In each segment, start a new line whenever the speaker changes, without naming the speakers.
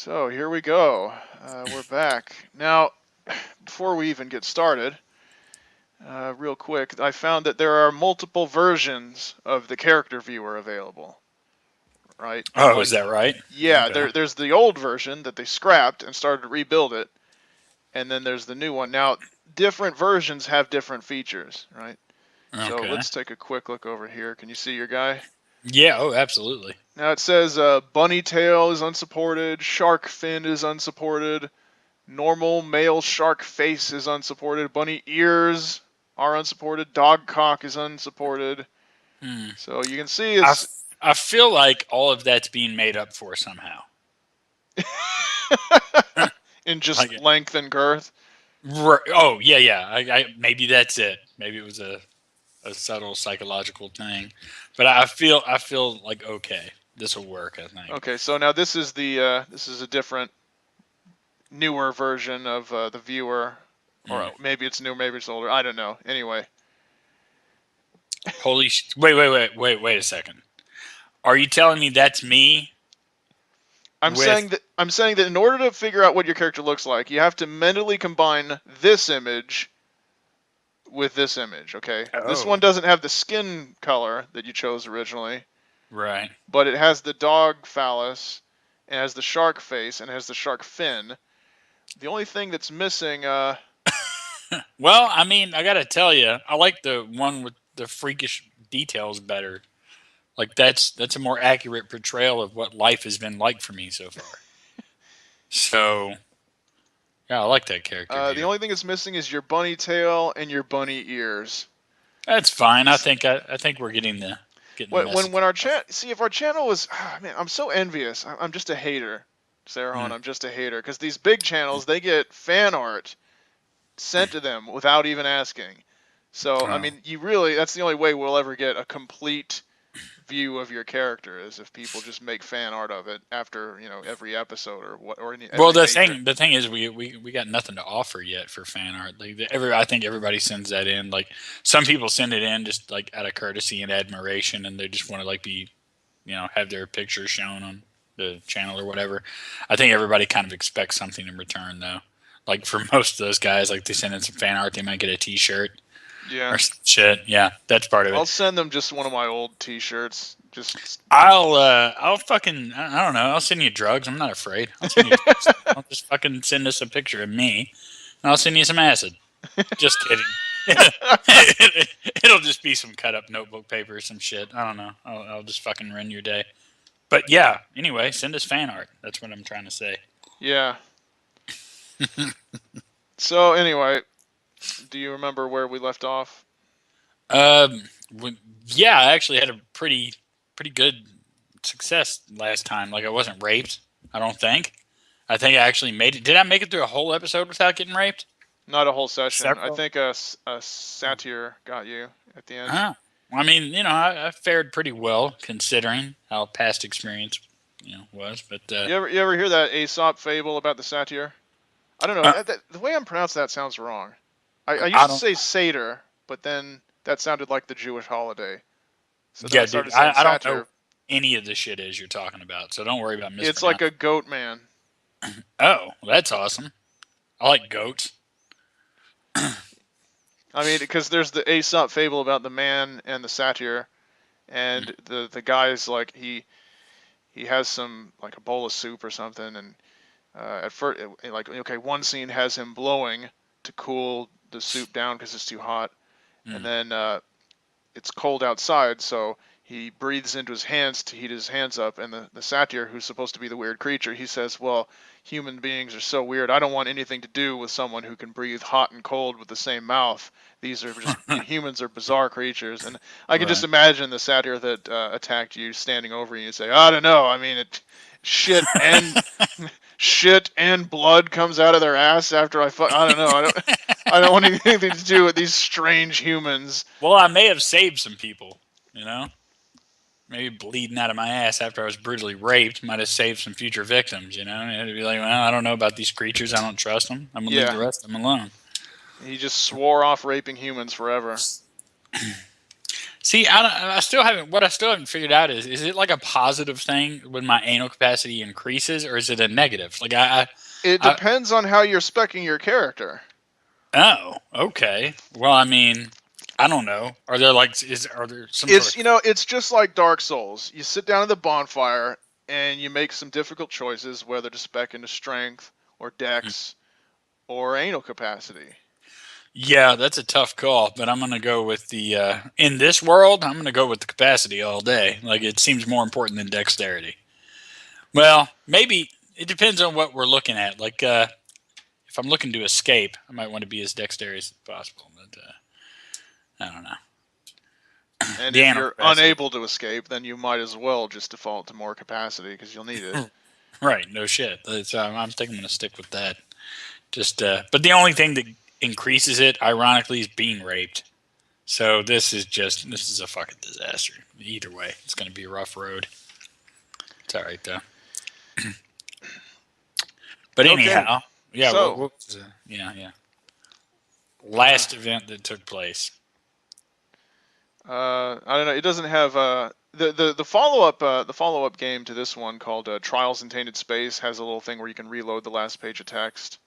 So here we go. We're back. Now, before we even get started, real quick, I found that there are multiple versions of the character viewer available, right?
Oh, is
Like,
that right?
yeah,
Okay.
there's the old version that they scrapped and started to rebuild it, and then there's the new one. Now, different versions have different features, right? So
Okay.
let's take a quick look over here. Can you see your guy?
Yeah. Oh, absolutely.
Now it says bunny tail is unsupported, shark fin is unsupported, normal male shark face is unsupported. Bunny ears are unsupported. Dog cock is unsupported.
Hmm.
So you can see
I,
it's
f- I feel like all of that's being made up for somehow.
in just
Like,
length and girth.
oh yeah, yeah. Maybe that's it. Maybe it was a subtle psychological thing, but I feel like okay, this will work. I think.
Okay, so now this is a different, newer version of the viewer,
Hmm.
or maybe it's new, maybe it's older. I don't know. Anyway,
Wait a second. Are you telling me that's me with?
I'm saying that in order to figure out what your character looks like, you have to mentally combine this image with this image, okay? This
Oh,
one doesn't have the skin color that you chose originally,
right.
but it has the dog phallus, it has the shark face, and it has the shark fin. The only thing that's missing,
Well, I mean, I gotta tell you, I like the one with the freakish details better. Like that's a more accurate portrayal of what life has been like for me so far. So yeah, I like that character
the
view.
only thing that's missing is your bunny tail and your bunny ears.
That's fine. I think we're getting the message
When our
across.
chat, see if our channel was, man, I'm so envious. I'm just a hater, Sarah.
Mm,
I'm just a hater because these big channels they get fan art sent to them without even asking. So I
oh.
mean, you really that's the only way we'll ever get a complete view of your character is if people just make fan art of it after every episode or what or
Well,
every
the
major.
thing is, we got nothing to offer yet for fan art. Like I think everybody sends that in. Like some people send it in just like out of courtesy and admiration, and they just want to like be, have their picture shown on the channel or whatever. I think everybody kind of expects something in return, though. Like for most of those guys, like they send in some fan art, they might get a T-shirt
Yeah,
or some shit. Yeah, that's part of
I'll
it.
send them just one of my old T-shirts. Just
I'll fucking I don't know. I'll send you drugs. I'm not afraid. I'll send you drugs. I'll just fucking send us a picture of me, and I'll send you some acid. Just kidding. It'll just be some cut up notebook paper or some shit. I don't know. I'll just fucking ruin your day. But yeah, anyway, send us fan art. That's what I'm trying to say.
yeah. So anyway, do you remember where we left off?
Um, yeah, I actually had a pretty good success last time. Like I wasn't raped. I don't think. I think I actually made it. Did I make it through a whole episode without getting raped?
Not a whole session. I
Several.
think a satyr got you at the end.
Oh, I mean, I fared pretty well considering how past experience, was. But
You ever hear that Aesop fable about the satyr? I don't know.
uh,
The way I'm pronouncing that sounds wrong. I used
I
to
don't.
say satyr, but then that sounded like the Jewish holiday. So then I
Yeah, dude,
started saying
I don't know
satyr.
any of the shit is you're talking about, so don't worry about
It's like a
mispronouncing.
goat man.
Oh, well, that's awesome. I like goats.
I mean, because there's the Aesop fable about the man and the satyr,
Mm,
and the guy's like he has some like a bowl of soup or something, and at first like okay, one scene has him blowing to cool the soup down because it's too hot, and
mm,
then it's cold outside, so he breathes into his hands to heat his hands up. And the satyr, who's supposed to be the weird creature, he says, well, human beings are so weird. I don't want anything to do with someone who can breathe hot and cold with the same mouth. These are just, humans are bizarre creatures. And I can just
right.
imagine the satyr that attacked you standing over you and say, I don't know. I mean, shit and shit and blood comes out of their ass after I don't know. I don't want anything to do with these strange humans.
Well, I may have saved some people. You know, maybe bleeding out of my ass after I was brutally raped might have saved some future victims. And it'd be like, well, I don't know about these creatures. I don't trust them. I'm gonna leave
Yeah,
the rest of them alone.
he just swore off raping humans forever.
See, I still haven't. What I still haven't figured out is it like a positive thing when my anal capacity increases, or is it a negative? Like
It
I
depends on how you're specing your character.
oh, okay. Well, I mean, I don't know. Are there are there some sort
It's
of
it's just like Dark Souls. You sit down at the bonfire and you make some difficult choices, whether to spec into strength or dex or anal capacity.
yeah, that's a tough call, but I'm gonna go with the in this world. I'm gonna go with the capacity all day. Like it seems more important than dexterity. Well, maybe it depends on what we're looking at. Like if I'm looking to escape, I might want to be as dexterous as possible. But I don't know.
And
The
if
anal
you're
capacity.
unable to escape, then you might as well just default to more capacity because you'll need it.
Right, no shit. I'm thinking I'm gonna stick with that. Just, but the only thing that increases it, ironically, is being raped. So this is a fucking disaster. Either way, it's gonna be a rough road. It's all right though. But
Okay,
anyhow, yeah.
so
What was yeah. Last event that took place.
I don't know. It doesn't have the follow up game to this one called Trials in Tainted Space has a little thing where you can reload the last page of text,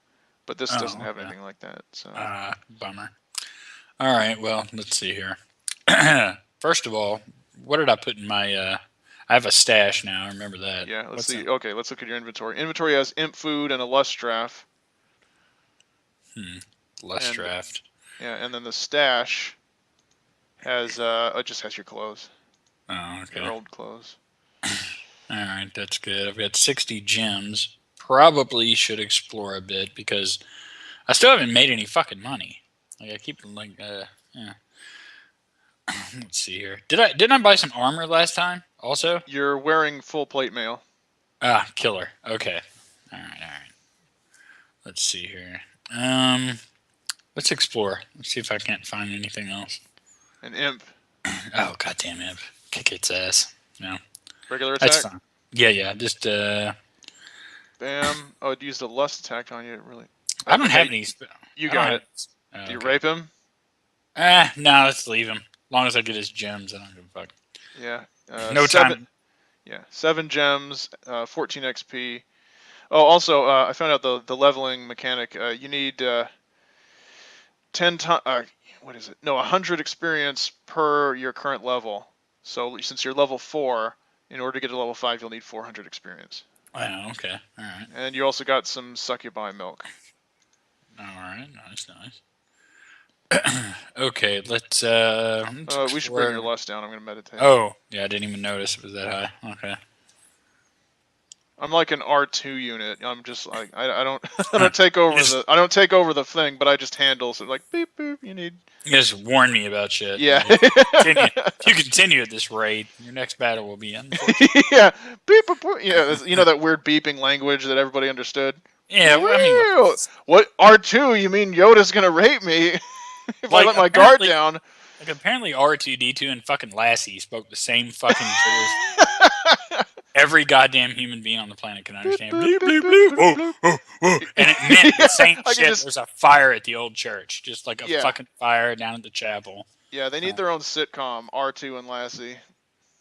but this doesn't
Oh,
have
okay.
anything like that. So
Bummer. All right. Well, let's see here. First of all, what did I put in my? I have a stash now. I remember that.
yeah, let's
What's
see.
in?
Okay, let's look at your inventory. Inventory has imp food and a lust draft,
Less
and
draft.
yeah, and then the stash has it just has your clothes,
Oh,
your
okay.
old clothes.
All right, that's good. I've got 60 gems. Probably should explore a bit because I still haven't made any fucking money. Like I keep yeah. Let's see here. Didn't I buy some armor last time? Also,
You're wearing full plate mail,
killer. Okay. All right. Let's see here. Um, let's explore. Let's see if I can't find anything else.
an imp,
Oh goddamn it! Kick its ass. No,
regular
that's
attack,
fine. Yeah. Just
bam. Oh, it used a lust attack on you. Really?
I don't have
Okay,
any.
you
I don't
got
have.
it. Do
Oh,
you
okay.
rape him?
No, let's leave him. As long as I get his gems, I don't give a fuck.
Yeah.
No
Seven.
time.
Yeah, 7 gems, 14 XP. Oh, also, I found out the leveling mechanic. You need 10 times. What is it? No, 100 experience per your current level. So since you're level 4, in order to get to level 5, you'll need 400 experience.
Oh, okay. All right.
And you also got some succubi milk.
All right. Nice. Okay, let's
We should bring your
explore.
lust down. I'm gonna meditate.
Oh, yeah, I didn't even notice it was that high. Okay.
I'm like an R2 unit. I'm just like I don't
You just
I don't take over the thing, but I just handle. So like beep boop. You need.
you just warn me about shit.
Yeah.
Like if you continue at this rate, your next battle will be unfortunate.
Yeah, beep, boop, boop. Yeah, you know that weird beeping language that everybody understood.
Yeah, I mean,
What R2? You mean Yoda's gonna rape me if I
like
let my guard
apparently,
down?
apparently R2D2 and fucking Lassie spoke the same fucking gibberish. Every goddamn human being on the planet can
Beep,
understand.
boop,
Bleep,
beep,
bleep,
boop,
bleep.
boop,
Oh,
boop.
oh, oh. And it meant the same
I can
shit.
just
There's a fire at the old church. Just like a
yeah
fucking fire down at the chapel.
yeah. They need their own sitcom. R2 and Lassie.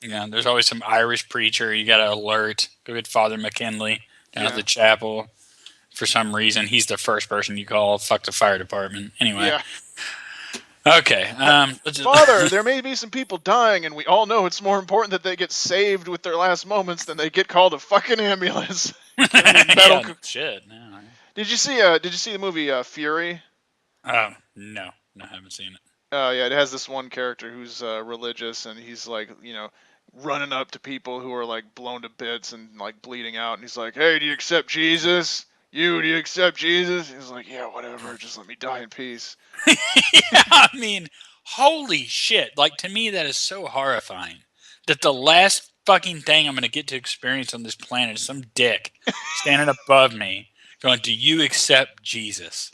Yeah, there's always some Irish preacher you got to alert. Go get Father McKinley down at
Yeah
the chapel. For some reason, he's the first person you call. Fuck the fire department. Anyway,
yeah.
okay. Let's just
Father, there may be some people dying, and we all know it's more important that they get saved with their last moments than they get called a fucking ambulance. Give me metal.
yeah, shit. No.
Did you see the movie Fury?
Oh no, I haven't seen it.
Yeah, it has this one character who's religious, and he's like, running up to people who are like blown to bits and like bleeding out, and he's like, "Hey, do you accept Jesus? Do you accept Jesus?" He's like, "Yeah, whatever. Just let me die in peace."
Yeah, I mean, holy shit! Like to me, that is so horrifying. That the last fucking thing I'm gonna get to experience on this planet is some dick standing above me, going, "Do you accept Jesus?"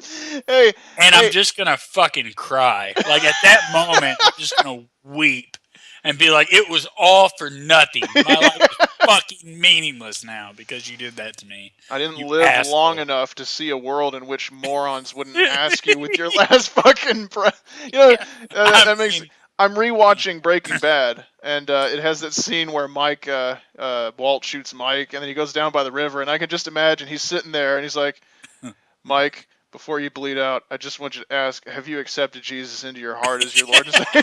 Hey,
And I'm
hey,
just gonna fucking cry. Like at that moment, I'm just gonna weep and be like, "It was all for nothing. My life is fucking meaningless now because you did that to me,
I didn't
you
live long
asshole."
enough to see a world in which morons wouldn't ask you with your last fucking breath. You know,
Yeah, I
that makes.
mean,
I'm rewatching Breaking Bad, and it has that scene where Walt shoots Mike, and then he goes down by the river, and I can just imagine he's sitting there, and he's like, Mike, before you bleed out, I just want you to ask, have you accepted Jesus into your heart as your Lord and Savior?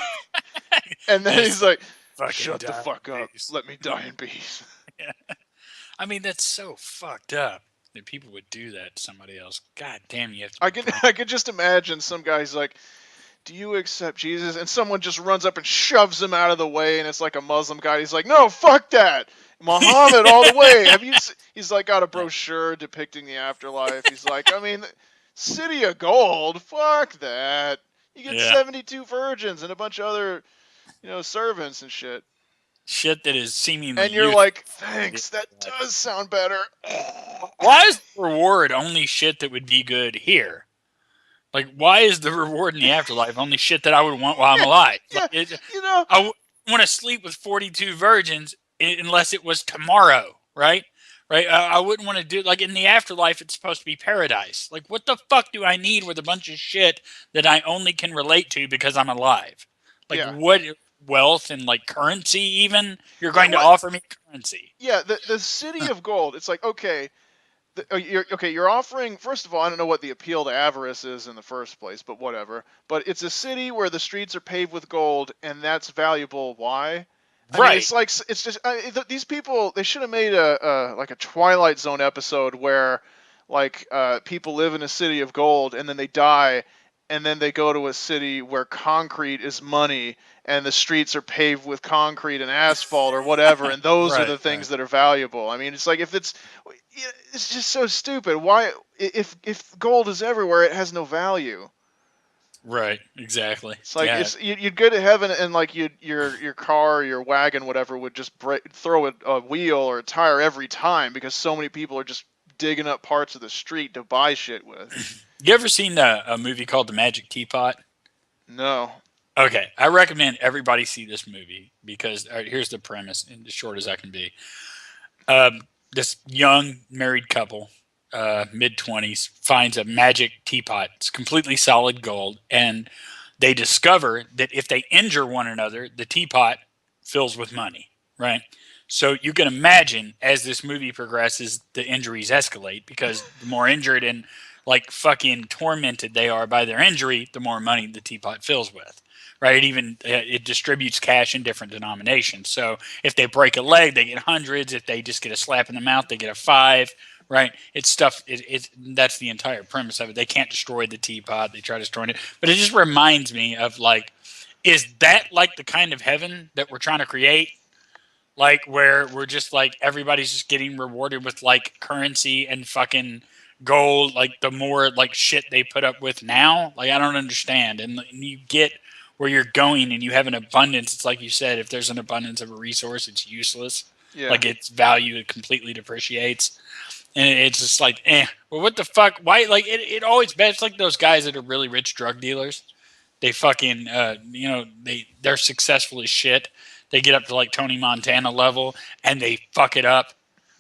And then he's
Just
like,
fucking
shut the
die
fuck
in
up,
peace.
let me die in peace.
Yeah. I mean, that's so fucked up that people would do that to somebody else. God damn, you have to
I
be
can
brain.
I can just imagine some guy's like, do you accept Jesus? And someone just runs up and shoves him out of the way, and it's like a Muslim guy. He's like, no, fuck that. Muhammad all the way. He's like got a
Yeah.
brochure depicting the afterlife. He's like, I mean, City of Gold, fuck that. You get
Yeah.
72 virgins and a bunch of other, servants and shit.
Shit that is seemingly
And you're
useless.
like, thanks, that does sound better.
Why is the reward only shit that would be good here? Like, why is the reward in the afterlife only shit that I would want while I'm
Yeah,
alive? Like,
yeah, you know,
I want to sleep with 42 virgins unless it was tomorrow, right? Right? I wouldn't want to do like in the afterlife. It's supposed to be paradise. Like, what the fuck do I need with a bunch of shit that I only can relate to because I'm alive? Like,
yeah,
what wealth and like currency? Even you're
yeah.
going to offer me currency?
Yeah, the City of Gold. It's like, okay, you're offering. First of all, I don't know what the appeal to avarice is in the first place, but whatever. But it's a city where the streets are paved with gold, and that's valuable. Why? I mean,
Right.
it's like it's just these people. They should have made a like a Twilight Zone episode where like people live in a city of gold, and then they die, and then they go to a city where concrete is money, and the streets are paved with concrete and asphalt or whatever, and those are
Right.
the
Right.
things that are valuable. I mean, it's like if it's just so stupid. Why, if gold is everywhere, it has no value.
Right. Exactly.
It's like
Yeah.
you'd go to heaven and like your car or your wagon whatever would just throw a wheel or a tire every time because so many people are just digging up parts of the street to buy shit with.
You ever seen a movie called The Magic Teapot?
No.
Okay, I recommend everybody see this movie because here's the premise, and as short as I can be. Um, this young married couple, mid 20s, finds a magic teapot. It's completely solid gold, and they discover that if they injure one another, the teapot fills with money. Right. So you can imagine as this movie progresses, the injuries escalate because the more injured and like fucking tormented they are by their injury, the more money the teapot fills with. Right. It distributes cash in different denominations. So if they break a leg, they get hundreds. If they just get a slap in the mouth, they get a five. Right? It's stuff. It's that's the entire premise of it. They can't destroy the teapot. They try destroying it, but it just reminds me of like, is that like the kind of heaven that we're trying to create? Like where we're just like everybody's just getting rewarded with like currency and fucking gold. Like the more like shit they put up with now, like I don't understand. And you get where you're going and you have an abundance. It's like you said, if there's an abundance of a resource, it's useless.
Yeah.
Like its value it completely depreciates, and it's just like, well, what the fuck? Why? Like it always bad. It's like those guys that are really rich drug dealers. They fucking, they're successful as shit. They get up to like Tony Montana level and they fuck it up,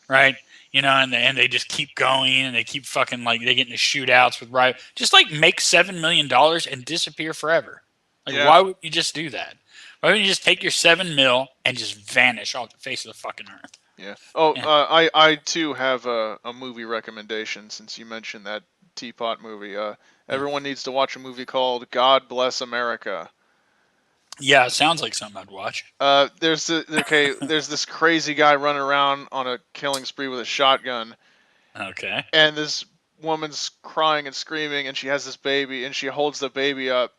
right? And they just keep going and they keep fucking like they get into shootouts with right. Just like make $7 million and disappear forever. Like
Yeah.
why would you just do that? Why wouldn't you just take your 7 mil and just vanish off the face of the fucking earth?
Yeah. Oh,
Yeah,
I too have a movie recommendation since you mentioned that teapot movie.
yeah,
Everyone needs to watch a movie called God Bless America.
yeah. It sounds like something I'd watch.
There's this crazy guy running around on a killing spree with a shotgun,
Okay.
and this woman's crying and screaming, and she has this baby, and she holds the baby up,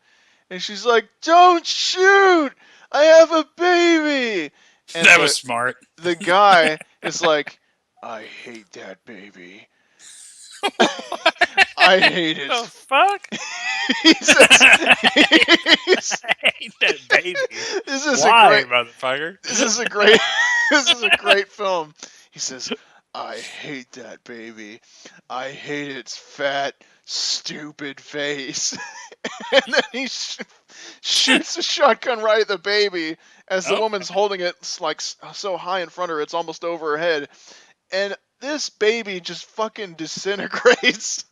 and she's like, "Don't shoot! I have a baby!" And
That was
the
smart.
the guy is like, "I hate that baby. I hate
The
it."
fuck?
He says, he's,
I hate that baby.
"This is a
Why,
great
motherfucker?
This is a great this is a great film." He says, "I hate that baby. I hate its fat, stupid face." And then he shoots a shotgun right at the baby as the
Oh,
woman's holding it like so high in front of her, it's almost over her head. And this baby just fucking disintegrates.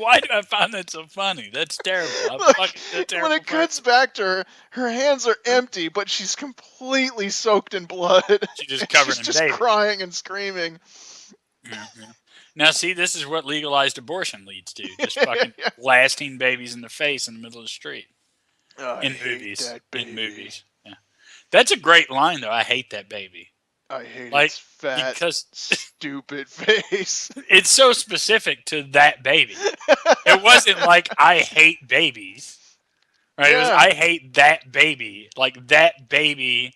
Why do I find that so funny? That's terrible. I'm
Look,
fucking a
when
terrible
it cuts
person.
back to her, her hands are empty, but she's completely soaked in blood,
She's just
and
covered
she's
in
just
baby.
crying and screaming.
Yeah, yeah. Now, see, this is what legalized abortion leads to: just fucking
Yeah.
blasting babies in the face in the middle of the street
I
in
hate
movies.
that
In
baby.
movies, yeah. That's a great line, though. I hate that baby.
I hate
Like
its fat,
because
stupid face.
it's so specific to that baby. It wasn't like I hate babies, right? It was
Yeah.
I hate that baby. Like that baby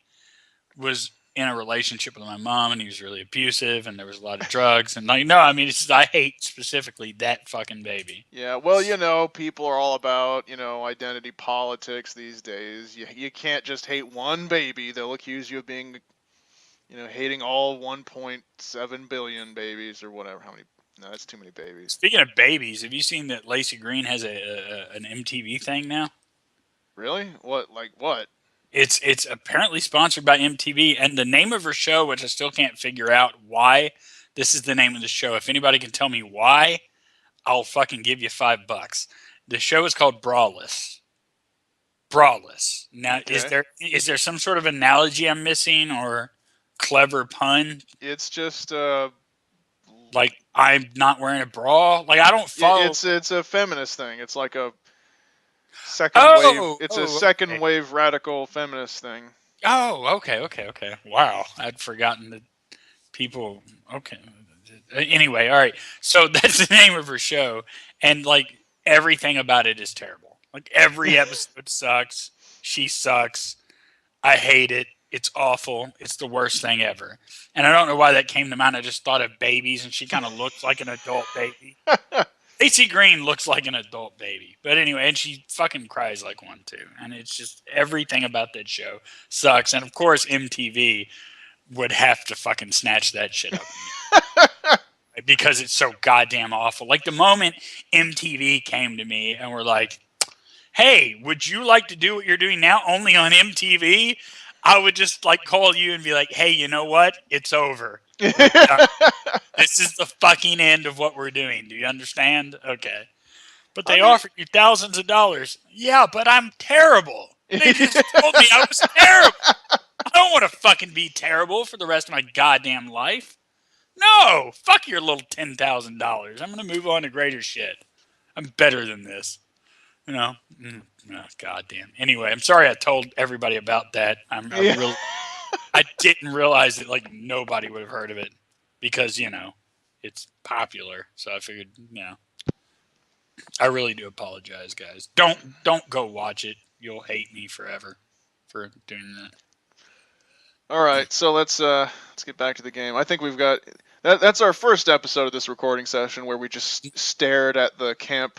was in a relationship with my mom, and he was really abusive, and there was a lot of drugs, and like no, I mean, it's just, I hate specifically that fucking baby.
Yeah, well, people are all about, identity politics these days. You can't just hate one baby. They'll accuse you of being, hating all 1.7 billion babies or whatever. How many? No, that's too many babies.
Speaking of babies, have you seen that Lacey Green has an MTV thing now?
Really? What? Like what?
It's apparently sponsored by MTV, and the name of her show, which I still can't figure out why this is the name of the show. If anybody can tell me why, I'll fucking give you $5. The show is called Brawless. Brawless. Now,
Okay.
is there some sort of analogy I'm missing or clever pun?
It's just
Like I'm not wearing a bra. Like I don't follow.
it's a feminist thing. It's like a second wave.
Oh,
It's a
oh,
second
okay.
wave radical feminist thing.
Oh, okay, okay, okay. Wow, I'd forgotten that people. Okay. Anyway, all right. So that's the name of her show, and like everything about it is terrible. Like every episode sucks. She sucks. I hate it. It's awful. It's the worst thing ever. And I don't know why that came to mind. I just thought of babies, and she kind of looks like an adult baby. AC Green looks like an adult baby. But anyway, and she fucking cries like one too. And it's just everything about that show sucks. And of course, MTV would have to fucking snatch that shit up because it's so goddamn awful. Like the moment MTV came to me and were like, "Hey, would you like to do what you're doing now only on MTV?" I would just like call you and be like, "Hey, you know what? It's over. We're done. This is the fucking end of what we're doing. Do you understand?" Okay. But
I
they
mean,
offered you thousands of dollars. Yeah, but I'm terrible. They just told me I was terrible. I don't want to fucking be terrible for the rest of my goddamn life. No, fuck your little $10,000. I'm gonna move on to greater shit. I'm better than this. You know. Oh, goddamn. Anyway, I'm sorry I told everybody about that.
yeah.
I didn't realize that like nobody would have heard of it because it's popular. So I figured I really do apologize, guys. Don't go watch it. You'll hate me forever for doing that.
All right, so let's get back to the game. I think we've got that's our first episode of this recording session where we just stared at the camp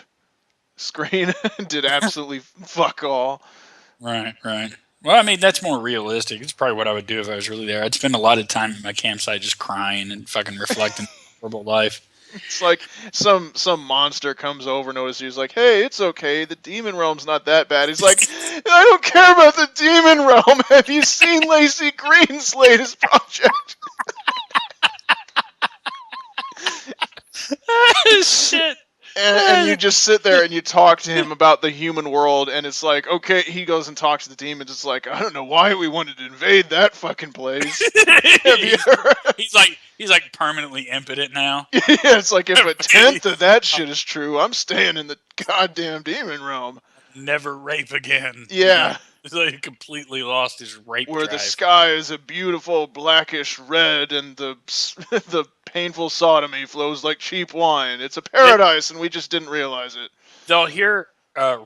screen and did absolutely fuck all.
Right, right. Well, I mean, that's more realistic. It's probably what I would do if I was really there. I'd spend a lot of time at my campsite just crying and fucking reflecting on my horrible life.
It's like some monster comes over, notices he's like, "Hey, it's okay. The demon realm's not that bad." He's like, "I don't care about the demon realm. Have you seen Lacey Green's latest project?"
Shit.
And you just sit there and you talk to him about the human world, and it's like, okay, he goes and talks to the demons. It's like, I don't know why we wanted to invade that fucking place. Have you
he's,
ever?
he's like permanently impotent now.
Yeah, it's like if a tenth of that shit is true, I'm staying in the goddamn demon realm.
Never rape again.
Yeah,
He's like completely lost his rape
where the
drive.
sky is a beautiful blackish red, and the the painful sodomy flows like cheap wine. It's a paradise, and we just didn't realize it.
They'll hear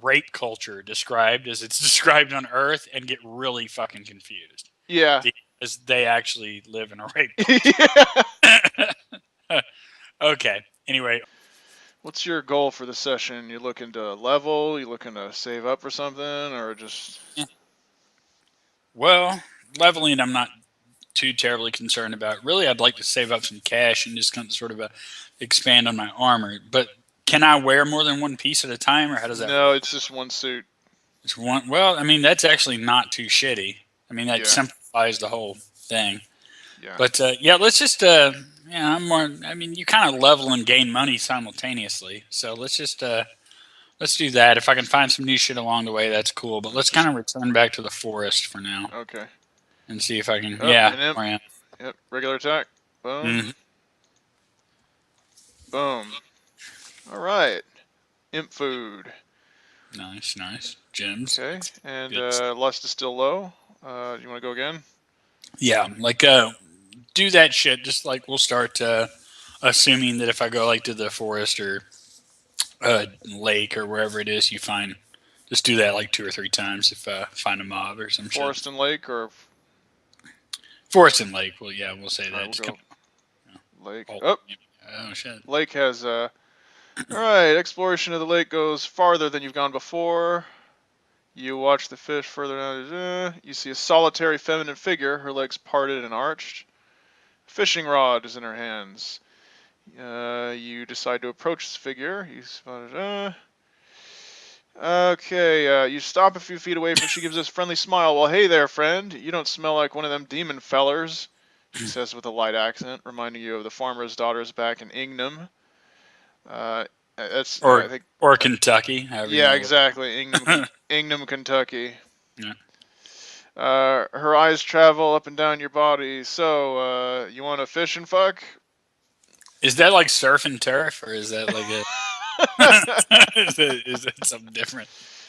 rape culture described as it's described on Earth and get really fucking confused
Yeah.
because they actually live in a rape
Yeah.
culture. Okay. Anyway,
What's your goal for the session? You looking to level? You looking to save up for something, or just?
well, leveling I'm not too terribly concerned about. Really, I'd like to save up some cash and just kind of sort of expand on my armor. But can I wear more than one piece at a time, or how does that
No,
work?
it's just one suit.
It's one. Well, I mean that's actually not too shitty. I mean that
Yeah.
simplifies the whole thing.
Yeah.
But yeah, let's just Yeah, I'm more. I mean, you kind of level and gain money simultaneously. So let's do that. If I can find some new shit along the way, that's cool. But let's
Just
kind of return back to the forest for now
okay.
and see if I can.
Up
Yeah,
an imp.
where I am.
Yep. Regular attack. Boom.
Mm,
Boom. All right. Imp food.
nice, nice. Gems.
Okay. And
Good.
lust is still low. You want to go again?
Yeah, like do that shit. Just like we'll start assuming that if I go like to the forest or lake or wherever it is, you find. Just do that like 2 or 3 times if find a mob or some shit.
Forest and lake, or
Forest and lake. Well, yeah, we'll say
all right,
that.
we'll
Just kind
go
of.
lake.
Oh,
Oh,
oh shit.
lake has all right. Exploration of the lake goes farther than you've gone before. You watch the fish further down. You see a solitary feminine figure, her legs parted and arched. A fishing rod is in her hands. You decide to approach this figure. You spot it. Okay, you stop a few feet away from. She gives this friendly smile. Well, hey there, friend. You don't smell like one of them demon fellers, she says with a light accent, reminding you of the farmer's daughters back in Ingham. That's I
Or
think.
or Kentucky, however you
Yeah,
want to look.
exactly. Ingham, Kentucky.
Yeah.
Her eyes travel up and down your body. So, you want to fish and fuck?
Is that like surf and turf, or is that like a? Is that something different?